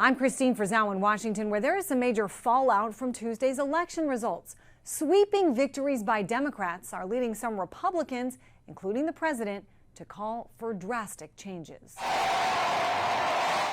I'm Christine Frizzell in Washington, where there is some major fallout from Tuesday's election results. Sweeping victories by Democrats are leading some Republicans, including the president, to call for drastic changes.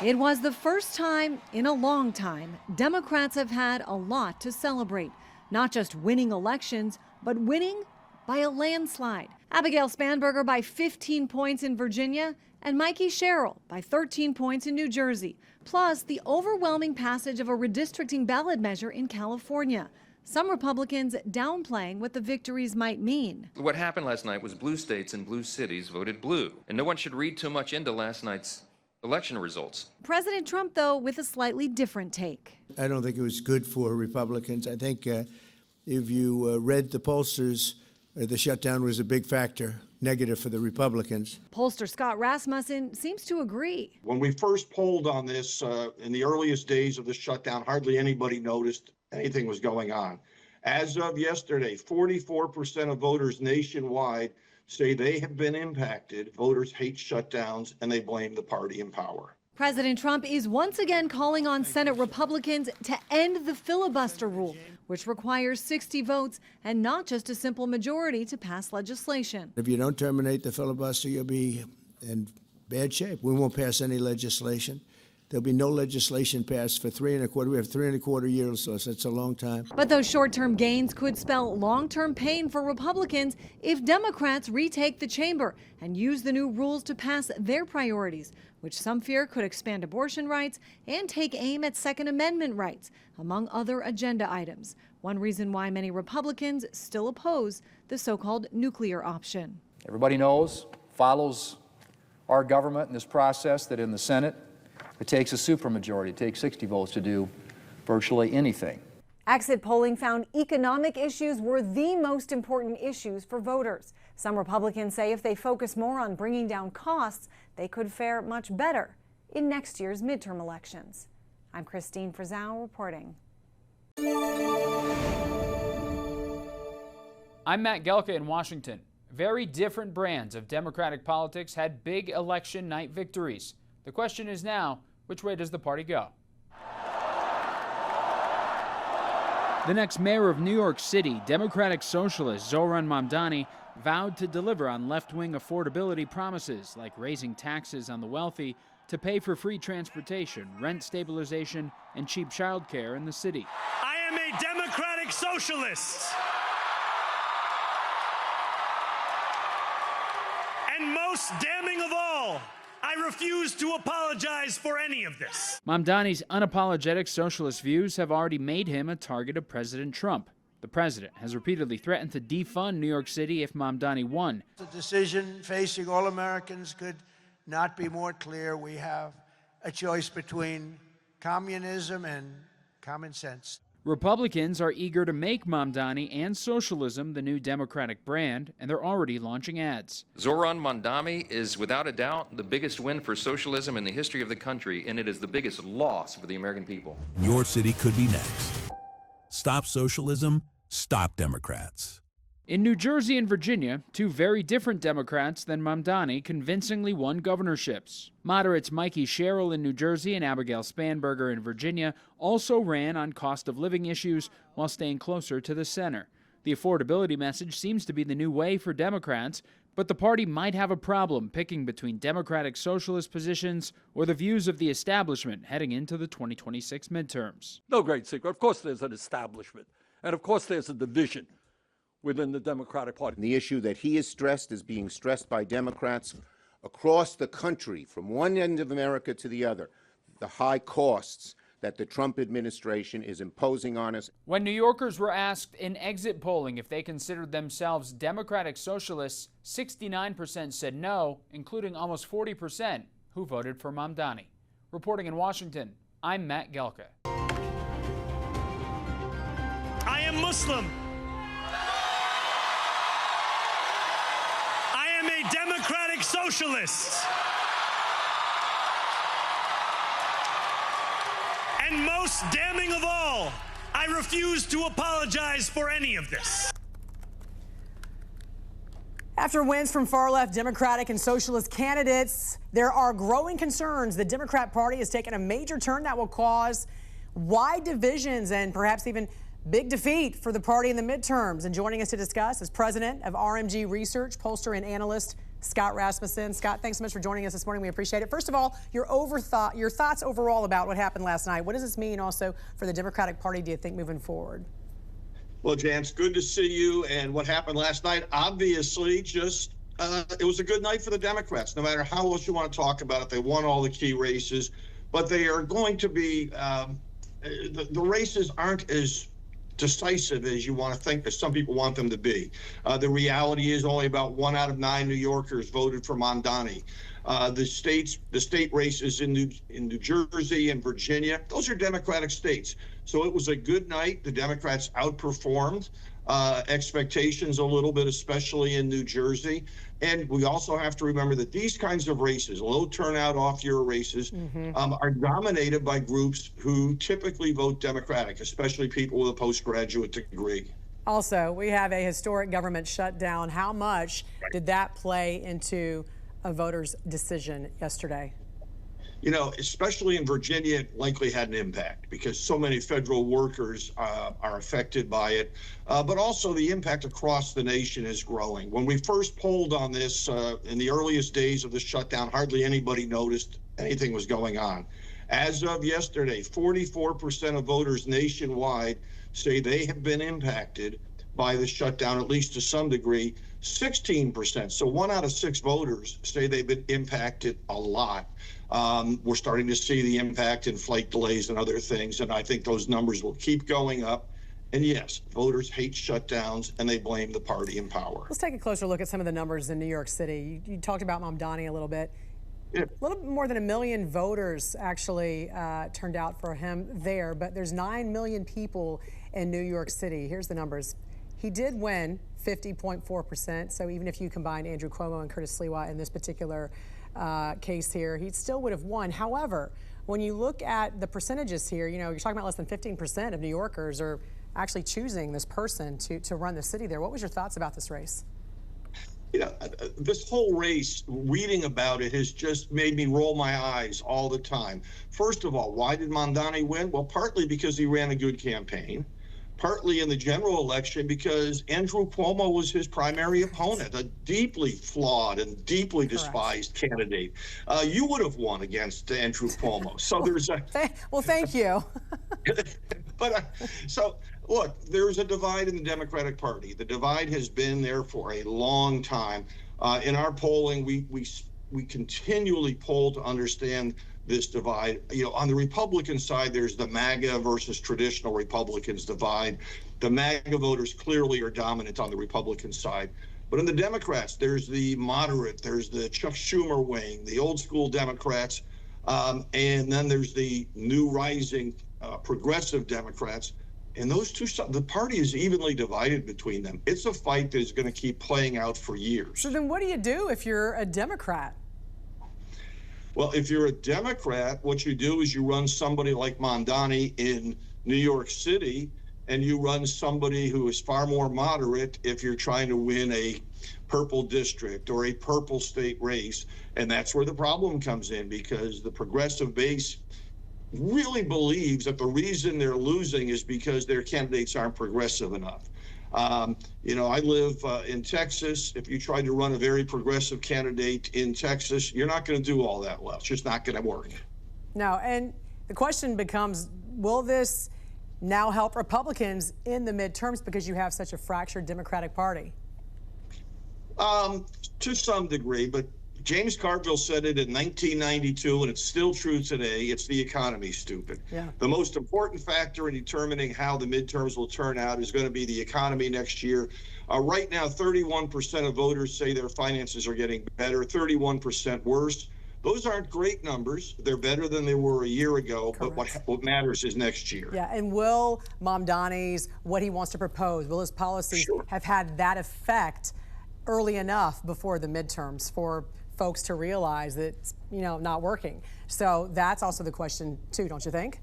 It was the first time in a long time Democrats have had a lot to celebrate. Not just winning elections, but winning by a landslide. Abigail Spanberger by 15 points in Virginia and Mikie Sherrill by 13 points in New Jersey. Plus, the overwhelming passage of a redistricting ballot measure in California. Some Republicans downplaying what the victories might mean. What happened last night was blue states and blue cities voted blue. And no one should read too much into last night's election results. President Trump, though, with a slightly different take. I don't think it was good for Republicans. I think if you read the pollsters, the shutdown was a big factor, negative for the Republicans. Pollster Scott Rasmussen seems to agree. When we first polled on this in the earliest days of the shutdown, hardly anybody noticed anything was going on. As of yesterday, 44% of voters nationwide say they have been impacted. Voters hate shutdowns and they blame the party in power. President Trump is once again calling on Senate Republicans to end the filibuster rule, which requires 60 votes and not just a simple majority to pass legislation. If you don't terminate the filibuster, you'll be in bad shape. We won't pass any legislation. There'll be no legislation passed for 3.25. We have 3.25 years, so that's a long time. But those short-term gains could spell long-term pain for Republicans if Democrats retake the chamber and use the new rules to pass their priorities, which some fear could expand abortion rights and take aim at Second Amendment rights, among other agenda items. One reason why many Republicans still oppose the so-called nuclear option. Everybody knows, follows our government in this process, that in the Senate, it takes a supermajority. It takes 60 votes to do virtually anything. Exit polling found economic issues were the most important issues for voters. Some Republicans say if they focus more on bringing down costs, they could fare much better in next year's midterm elections. I'm Christine Frizzell reporting. I'm Matt Gelka in Washington. Very different brands of Democratic politics had big election night victories. The question is now, which way does the party go? The next mayor of New York City, Democratic Socialist Zohran Mamdani, vowed to deliver on left-wing affordability promises like raising taxes on the wealthy to pay for free transportation, rent stabilization, and cheap childcare in the city. I am a Democratic Socialist. And most damning of all, I refuse to apologize for any of this. Mamdani's unapologetic socialist views have already made him a target of President Trump. The president has repeatedly threatened to defund New York City if Mamdani won. The decision facing all Americans could not be more clear. We have a choice between communism and common sense. Republicans are eager to make Mamdani and socialism the new Democratic brand, and they're already launching ads. Zohran Mamdani is without a doubt the biggest win for socialism in the history of the country, and it is the biggest loss for the American people. Your city could be next. Stop socialism, stop Democrats. In New Jersey and Virginia, two very different Democrats than Mamdani convincingly won governorships. Moderates Mikie Sherrill in New Jersey and Abigail Spanberger in Virginia also ran on cost of living issues while staying closer to the center. The affordability message seems to be the new way for Democrats, but the party might have a problem picking between Democratic Socialist positions or the views of the establishment heading into the 2026 midterms. No great secret. Of course there's an establishment, and of course there's a division within the Democratic Party. The issue that he has stressed is being stressed by Democrats across the country, from one end of America to the other, the high costs that the Trump administration is imposing on us. When New Yorkers were asked in exit polling if they considered themselves Democratic Socialists, 69% said no, including almost 40% who voted for Mamdani. Reporting in Washington, I'm Matt Gelka. I am Muslim. I am a Democratic Socialist. And most damning of all, I refuse to apologize for any of this. After wins from far-left Democratic and Socialist candidates, there are growing concerns the Democrat Party has taken a major turn that will cause wide divisions and perhaps even big defeat for the party in the midterms. And joining us to discuss is president of RMG Research, pollster and analyst Scott Rasmussen. Scott, thanks so much for joining us this morning. We appreciate it. First of all, your thoughts overall about what happened last night. What does this mean also for the Democratic Party, do you think, moving forward? Well, Jan, it's good to see you. And what happened last night, obviously, just it was a good night for the Democrats. No matter how else you want to talk about it, they won all the key races. But they are going to be the races aren't as decisive as you want to think, as some people want them to be. The reality is only about 1 out of 9 New Yorkers voted for Mamdani. The state races in New Jersey and Virginia, those are Democratic states. So it was a good night. The Democrats outperformed expectations a little bit, especially in New Jersey. And we also have to remember that these kinds of races, low turnout off-year races, are dominated by groups who typically vote Democratic, especially people with a postgraduate degree. Also, we have a historic government shutdown. How much did that play into a voter's decision yesterday? You know, especially in Virginia, it likely had an impact because so many federal workers are affected by it. But also the impact across the nation is growing. When we first polled on this in the earliest days of the shutdown, hardly anybody noticed anything was going on. As of yesterday, 44% of voters nationwide say they have been impacted by the shutdown, at least to some degree. 16%, so 1 out of 6 voters say they've been impacted a lot. We're starting to see the impact in flight delays and other things, and I think those numbers will keep going up. And yes, voters hate shutdowns, and they blame the party in power. Let's take a closer look at some of the numbers in New York City. You talked about Mamdani a little bit. Yeah. A little bit more than 1 million voters actually turned out for him there, but there's 9 million people in New York City. Here's the numbers. He did win 50.4%, so even if you combine Andrew Cuomo and Curtis Sliwa in this particular case here, he still would have won. However, when you look at the percentages here, you know, you're talking about less than 15% of New Yorkers are actually choosing this person to run the city there. What was your thoughts about this race? You know, this whole race, reading about it, has just made me roll my eyes all the time. First of all, why did Mamdani win? Well, partly because he ran a good campaign. Partly in the general election because Andrew Cuomo was his primary opponent, a deeply flawed and deeply despised candidate. You would have won against Andrew Cuomo. So there's a... Well, thank you. But so, look, there's a divide in the Democratic Party. The divide has been there for a long time. In our polling, we continually poll to understand this divide. You know, on the Republican side, there's the MAGA versus traditional Republicans divide. The MAGA voters clearly are dominant on the Republican side. But in the Democrats, there's the moderate, there's the Chuck Schumer wing, the old school Democrats, and then there's the new rising progressive Democrats. And those two, the party is evenly divided between them. It's a fight that is going to keep playing out for years. So then what do you do if you're a Democrat? Well, if you're a Democrat, what you do is you run somebody like Mamdani in New York City, and you run somebody who is far more moderate if you're trying to win a purple district or a purple state race. And that's where the problem comes in, because the progressive base really believes that the reason they're losing is because their candidates aren't progressive enough. You know, I live in Texas. If you try to run a very progressive candidate in Texas, you're not going to do all that well. It's just not going to work. No, and the question becomes, will this now help Republicans in the midterms because you have such a fractured Democratic Party? To some degree, but James Carville said it in 1992, and it's still true today. It's the economy, stupid. Yeah. The most important factor in determining how the midterms will turn out is going to be the economy next year. Right now, 31% of voters say their finances are getting better, 31% worse. Those aren't great numbers. They're better than they were a year ago. Correct. But what matters is next year. Yeah, and will Mamdani's, what he wants to propose, will his policies have had that effect early enough before the midterms for folks to realize that it's, you know, not working? So that's also the question too, don't you think?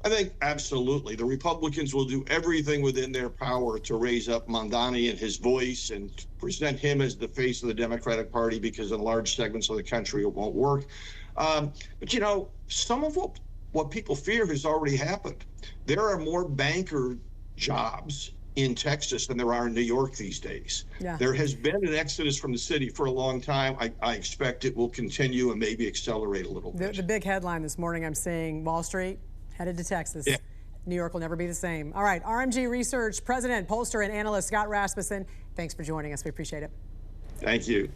I think absolutely. The Republicans will do everything within their power to raise up Mamdani and his voice and present him as the face of the Democratic Party, because in large segments of the country it won't work. But, you know, some of what people fear has already happened. There are more banker jobs in Texas than there are in New York these days. Yeah. There has been an exodus from the city for a long time. I expect it will continue and maybe accelerate a little bit. The big headline this morning I'm seeing, Wall Street headed to Texas. Yeah. New York will never be the same. All right, RMG Research President, pollster, and analyst Scott Rasmussen, thanks for joining us. We appreciate it. Thank you.